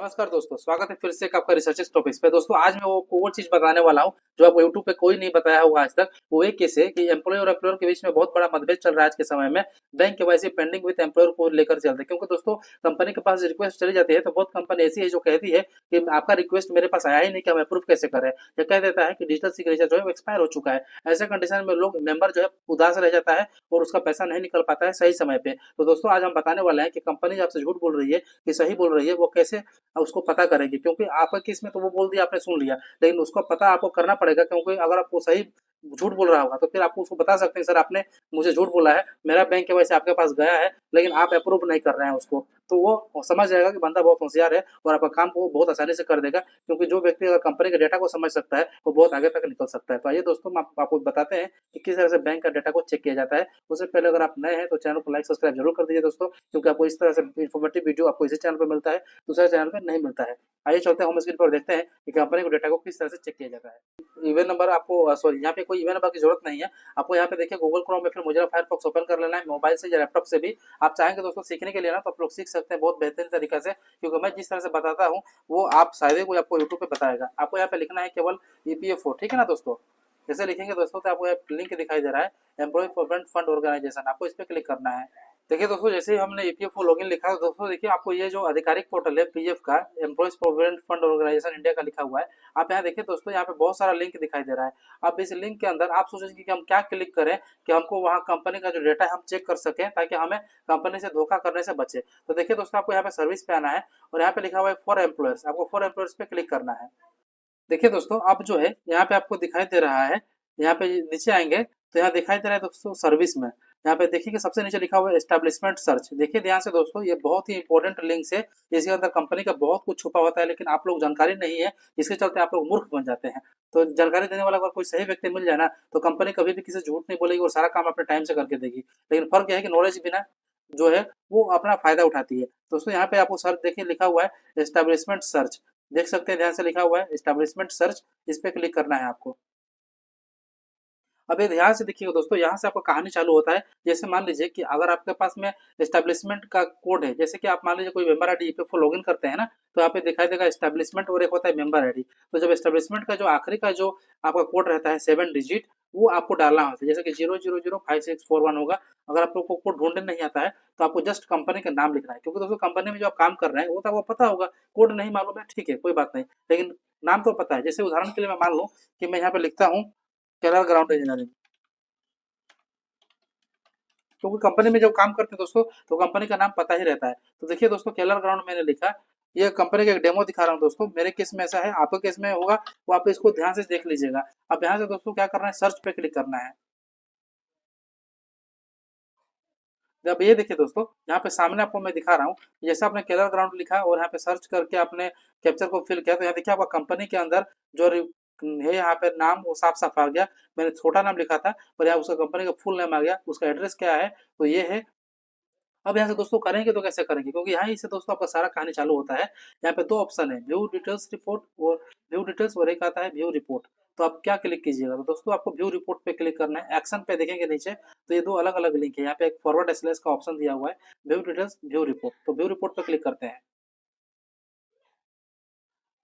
नमस्कार दोस्तों, स्वागत है फिर से एक आपका रिसर्च टॉपिक्स पे। दोस्तों आज मैं वो कोर चीज बताने वाला हूँ जो आपको यूट्यूब पे कोई नहीं बताया होगा आज तक। वो एक केस है कि एम्प्लॉय और एम्प्लॉयर के बीच में बहुत बड़ा मतभेद चल रहा है आज के समय में। Bank KYC pending with employer को लेकर चलते हैं, क्योंकि दोस्तों कंपनी के पास रिक्वेस्ट चली जाती है तो बहुत कंपनी ऐसी है जो कहती है कि आपका रिक्वेस्ट मेरे पास आया ही नहीं कि हम अप्रूव कैसे करें, या कह देता है कि डिजिटल सिग्नेचर जो है वो एक्सपायर हो चुका है। ऐसे कंडीशन में लोग मेंबर जो है उदास रह जाता है और उसका पैसा नहीं निकल पाता है सही समय पे। तो दोस्तों आज हम बताने वाले हैं कि कंपनी आपसे झूठ बोल रही है कि सही बोल रही है, वो कैसे उसको पता करेंगे। क्योंकि आपका केस में तो वो बोल दिया, आपने सुन लिया, लेकिन उसको पता आपको करना पड़ेगा। क्योंकि अगर आपको सही झूठ बोल रहा होगा तो फिर आपको उसको बता सकते हैं, सर आपने मुझे झूठ बोला है, मेरा बैंक के वजह से आपके पास गया है लेकिन आप अप्रूव नहीं कर रहे हैं उसको। तो वो समझ जाएगा कि बंदा बहुत होशियार है और आपका काम को बहुत आसानी से कर देगा। क्योंकि जो व्यक्ति अगर कंपनी के डेटा को समझ सकता है वो बहुत आगे तक निकल सकता है। तो आइए दोस्तों हम आपको बताते हैं कि किस तरह से बैंक का डेटा को चेक किया जाता है। उससे पहले अगर आप नए हैं तो चैनल को लाइक सब्सक्राइब जरूर कर दीजिए दोस्तों, क्योंकि आपको इस तरह से इन्फॉर्मेटिव वीडियो आपको इसी चैनल पर मिलता है, दूसरे चैनल पर नहीं मिलता है। आइए चलते हैं होम स्क्रीन पर, देखते हैं कि कंपनी को डेटा को किस तरह से चेक किया जाता है। ईमेल नंबर आपको सॉरी यहाँ पे कोई ईमेल नंबर की जरूरत नहीं है। आपको यहाँ पे देखिए गूगल क्रोम में फिर मोजिला फायरफॉक्स ओपन कर लेना है, मोबाइल से या लैपटॉप से भी आप चाहेंगे दोस्तों सीखने के लिए ना, तो आप लोग सीख सकते हैं बहुत बेहतरीन तरीके से। क्योंकि मैं जिस तरह से बताता हूँ वो आप शायद ही कोई आपको यूट्यूब पे बताएगा। आपको यहाँ पे लिखना है केवल ईपीएफओ, ठीक है ना दोस्तों। जैसे लिखेंगे दोस्तों तो आपको यहाँ लिंक दिखाई दे रहा है, एम्प्लॉय प्रोविडेंट फंड ऑर्गेनाइजेशन, आपको इस पर क्लिक करना है। देखिए दोस्तों जैसे ही हमने ईपीएफओ लॉगिन लिखा है दोस्तों, देखिए आपको ये जो आधिकारिक पोर्टल है पीएफ का, employees provident fund organisation India का लिखा हुआ है। आप यहाँ देखिए दोस्तों, यहाँ पे बहुत सारा लिंक दिखाई दे रहा है। अब इस लिंक के अंदर आप सोचेंगे कि हम क्या क्लिक करें कि हमको वहाँ कंपनी का जो डेटा है हम चेक कर सकें, ताकि हमें कंपनी से धोखा करने से बचे। तो देखिए दोस्तों आपको यहाँ पे सर्विस पे आना है और यहाँ पे लिखा हुआ है फॉर एम्प्लॉयर्स, आपको फॉर एम्प्लॉयर्स पे क्लिक करना है। देखिए दोस्तों अब जो है यहाँ पे आपको दिखाई दे रहा है, यहाँ पे नीचे आएंगे तो यहाँ दिखाई दे रहा है दोस्तों सर्विस में। यहाँ पे देखिए कि सबसे नीचे लिखा हुआ है एस्टेब्लिशमेंट सर्च। देखिए ध्यान से दोस्तों, ये बहुत ही इंपॉर्टेंट लिंक है। इसके अंदर कंपनी का बहुत कुछ छुपा होता है, लेकिन आप लोग जानकारी नहीं है, इसके चलते आप लोग मूर्ख बन जाते हैं। तो जानकारी देने वाला अगर कोई सही व्यक्ति मिल जाए ना, तो कंपनी कभी भी किसी झूठ नहीं बोलेगी और सारा काम अपने टाइम से करके देगी। लेकिन फर्क यह है कि नॉलेज बिना जो है वो अपना फायदा उठाती है। दोस्तों यहाँ पे आपको सर्च देखिए लिखा हुआ है एस्टेब्लिशमेंट सर्च, देख सकते हैं ध्यान से लिखा हुआ है एस्टेब्लिशमेंट सर्च, इस पे क्लिक करना है आपको। अब ये ध्यान से देखिएगा दोस्तों, यहाँ से आपका कहानी चालू होता है। जैसे मान लीजिए कि अगर आपके पास में एस्टेब्लिशमेंट का कोड है, जैसे कि आप मान लीजिए कोई मेंबर आईडी ईपीएफओ लॉगिन करते हैं ना, तो यहाँ पे दिखाई देगा एस्टेब्लिशमेंट और एक होता है मेंबर आईडी। तो जब एस्टेब्लिशमेंट का जो आखिरी का जो आपका कोड रहता है 7 डिजिट, वो आपको डालना होता है। जैसे कि 0005641 होगा। अगर आप लोग को कोड ढूंढने नहीं आता है तो आपको जस्ट कंपनी का नाम लिखना है, क्योंकि दोस्तों कंपनी में जो आप काम कर रहे हैं वो तो आपको पता होगा। कोड नहीं मालूम है, ठीक है कोई बात नहीं, लेकिन नाम तो पता है। जैसे उदाहरण के लिए मैं मान लूँ कि मैं यहाँ पे लिखता हूँ केरल ग्राउंड इंजीनियरिंग, क्योंकि कंपनी में जब काम करते हैं दोस्तों तो कंपनी का नाम पता ही रहता है। तो देखिए दोस्तों केलर ग्राउंड मैंने लिखा, ये कंपनी का एक डेमो दिखा रहा हूँ दोस्तों। मेरे केस में ऐसा है, आपके केस में होगा, वो आप इसको ध्यान से देख लीजिएगा। अब यहाँ से दोस्तों क्या करना है, सर्च पे क्लिक करना है। अब ये देखिए दोस्तों, यहाँ पे सामने आपको मैं दिखा रहा हूँ, जैसे आपने केलर ग्राउंड लिखा और यहाँ पे सर्च करके आपने कैप्चर को फिल किया, तो यहाँ देखिए आपका कंपनी के अंदर जो है यहाँ पे नाम वो साफ साफ आ गया। मैंने छोटा नाम लिखा था पर यहाँ उसका कंपनी का फुल नेम आ गया। उसका एड्रेस क्या है, तो ये है। अब यहाँ से दोस्तों करेंगे तो कैसे करेंगे, क्योंकि यहाँ से दोस्तों आपका सारा कहानी चालू होता है। यहाँ पे दो ऑप्शन है, व्यू डिटेल्स रिपोर्ट और व्यू डिटेल्स, और एक आता है व्यू रिपोर्ट। तो आप क्या क्लिक कीजिएगा, तो दोस्तों आपको व्यू रिपोर्ट पे क्लिक करना है। एक्शन पे देखेंगे नीचे तो ये दो अलग अलग लिंक है। यहाँ पे एक फॉरवर्ड स्लैश का ऑप्शन दिया हुआ है, व्यू डिटेल्स व्यू रिपोर्ट, तो व्यू रिपोर्ट पे क्लिक करते हैं।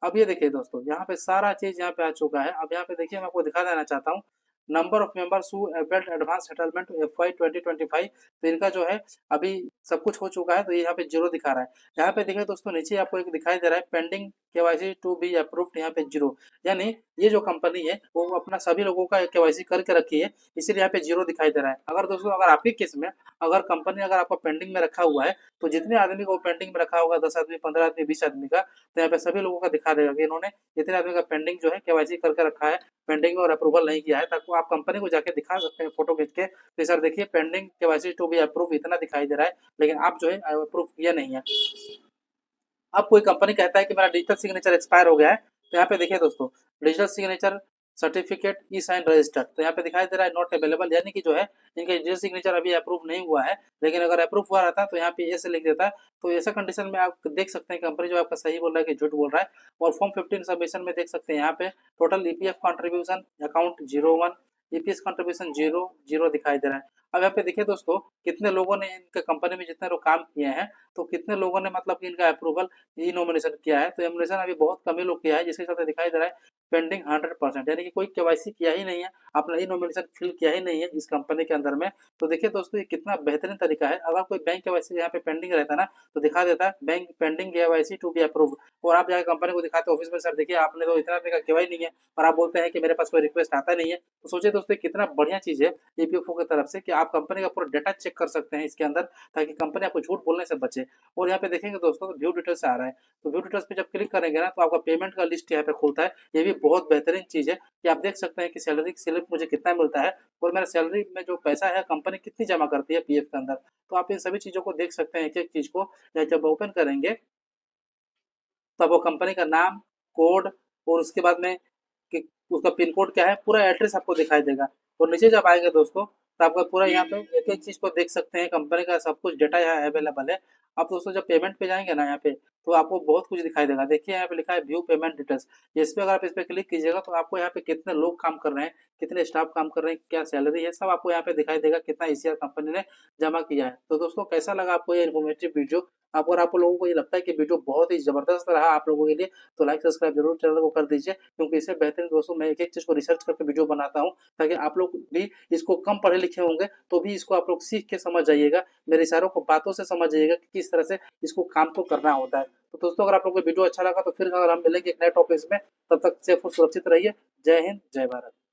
अब ये देखिए दोस्तों, यहाँ पे सारा चीज यहाँ पे आ चुका है। अब यहाँ पे देखिए मैं आपको दिखा देना चाहता हूँ, number of members who availed advance settlement FY 2025। तो इनका जो है अभी सब कुछ हो चुका है, तो ये यहाँ पे जीरो दिखा रहा है। यहाँ पे देखिए दोस्तों नीचे आपको एक दिखाई दे रहा है pending KYC to be approved, यहाँ पे जीरो। यानी ये जो कंपनी है वो अपना सभी लोगों का केवाईसी करके रखी है, इसीलिए यहाँ पे जीरो दिखाई दे रहा है। अगर दोस्तों अगर आपके केस में अगर कंपनी अगर आपका पेंडिंग में रखा हुआ है, तो जितने आदमी को पेंडिंग में रखा होगा, 10 आदमी, 15 आदमी, 20 आदमी का, तो यहाँ पे सभी लोगों का दिखा देगा कि इन्होंने इतने आदमी का पेंडिंग जो है केवाईसी करके रखा है, पेंडिंग में और अप्रूवल नहीं किया है। ताकि आप कंपनी को जाके दिखा सकते हैं फोटो खींच के, तो सर देखिए pending KYC to be approve इतना दिखाई दे रहा है, लेकिन आप जो है अप्रूव किया नहीं है। अब कोई कंपनी कहता है कि मेरा डिजिटल सिग्नेचर एक्सपायर हो गया है, तो यहाँ पे देखिए दोस्तों डिजिटल सिग्नेचर सर्टिफिकेट ई साइन रजिस्टर्ड, तो यहाँ पे दिखाई दे रहा है नॉट अवेलेबल, यानी कि जो है इनका डिजिटल सिग्नेचर अभी अप्रूव नहीं हुआ है। लेकिन अगर अप्रूव हुआ रहता तो यहाँ पे ऐसे लिख देता। तो ऐसा कंडीशन में आप देख सकते हैं कंपनी जो आपका सही बोल रहा है कि झूठ बोल रहा है। और फॉर्म 15 सबमिशन में देख सकते हैं यहाँ पे total EPF contribution account 01, EPS contribution 0 0 दिखाई दे रहा है। अब यहाँ पे देखिए दोस्तों, कितने लोगों ने इनके कंपनी में जितने लोग काम किए हैं, तो कितने लोगों ने मतलब कि इनका अप्रूवल ई नॉमिनेशन किया है। तो नॉमिनेशन अभी बहुत कम ही लोग किया है, जिसके चलते दिखाई दे रहा है पेंडिंग 100%, यानी कि कोई केवाईसी किया ही नहीं है, आपने ई नॉमिनेशन फिल किया ही नहीं है इस कंपनी के अंदर में। तो देखिए दोस्तों, ये कितना बेहतरीन तरीका है। अगर कोई बैंक केवाईसी यहाँ पे पेंडिंग रहता है ना, तो दिखा देता है bank pending KYC to be approve, और आप जाकर कंपनी को दिखाते ऑफिस में, सर देखिए आपने तो इतना का केवाई नहीं है, और आप बोलते हैं कि मेरे पास कोई रिक्वेस्ट आता नहीं है। तो सोचिए दोस्तों, कितना बढ़िया चीज है ईपीएफओ की तरफ से कि आप कंपनी का पूरा डेटा चेक कर सकते हैं इसके अंदर, ताकि कंपनी आपको झूठ बोलने से बचे। और यहाँ पे देखेंगे दोस्तों, व्यू डिटेल्स आ रहा है, तो व्यू डिटेल्स पे जब क्लिक करेंगे ना, तो आपका पेमेंट का लिस्ट यहाँ पे खुलता है। ये भी बहुत बेहतरीन चीज है कि आप देख सकते हैं कि सैलरी स्लिप मुझे कितना मिलता है, और मेरा सैलरी में जो पैसा है कंपनी कितनी जमा करती है पीएफ के अंदर। तो आप इन सभी चीजों को देख सकते हैं, एक एक चीज को जब ओपन करेंगे, तो आपको कंपनी का नाम, कोड, और उसके बाद में कि उसका पिन कोड क्या है, पूरा एड्रेस आपको दिखाई देगा। और नीचे जब आएंगे दोस्तों, तो आपका पूरा यहाँ पे एक एक चीज को देख सकते हैं, कंपनी का सब कुछ डेटा यहाँ अवेलेबल है। आप दोस्तों जब पेमेंट पे जाएंगे ना यहाँ पे, तो आपको बहुत कुछ दिखाई देगा। देखिए यहाँ पे लिखा है व्यू पेमेंट डिटेल्स, इस पे अगर आप इस पे क्लिक कीजिएगा, तो आपको यहाँ पे कितने लोग काम कर रहे हैं, कितने स्टाफ काम कर रहे हैं, क्या सैलरी है, सब आपको यहाँ पे दिखाई देगा, कितना ईसीआर कंपनी ने जमा किया है। तो दोस्तों, कैसा लगा आपको ये इन्फॉर्मेटिव वीडियो? अगर आप लोगों को ये लगता है कि वीडियो बहुत ही जबरदस्त रहा आप लोगों के लिए, तो लाइक सब्सक्राइब जरूर चैनल को कर दीजिए, क्योंकि इससे बेहतरीन दोस्तों मैं एक एक चीज को रिसर्च करके वीडियो बनाता हूँ, ताकि आप लोग भी इसको कम पढ़े लिखे होंगे तो भी इसको आप लोग सीख के समझ जाइएगा, मेरे इशारों को बातों से समझ जाइएगा कि किस तरह से इसको काम को करना होता है। तो दोस्तों, अगर आप लोग को वीडियो अच्छा लगा, तो फिर अगर हम मिलेंगे एक नए टॉपिक में, तब तक सेफ और सुरक्षित रहिए। जय हिंद, जय भारत।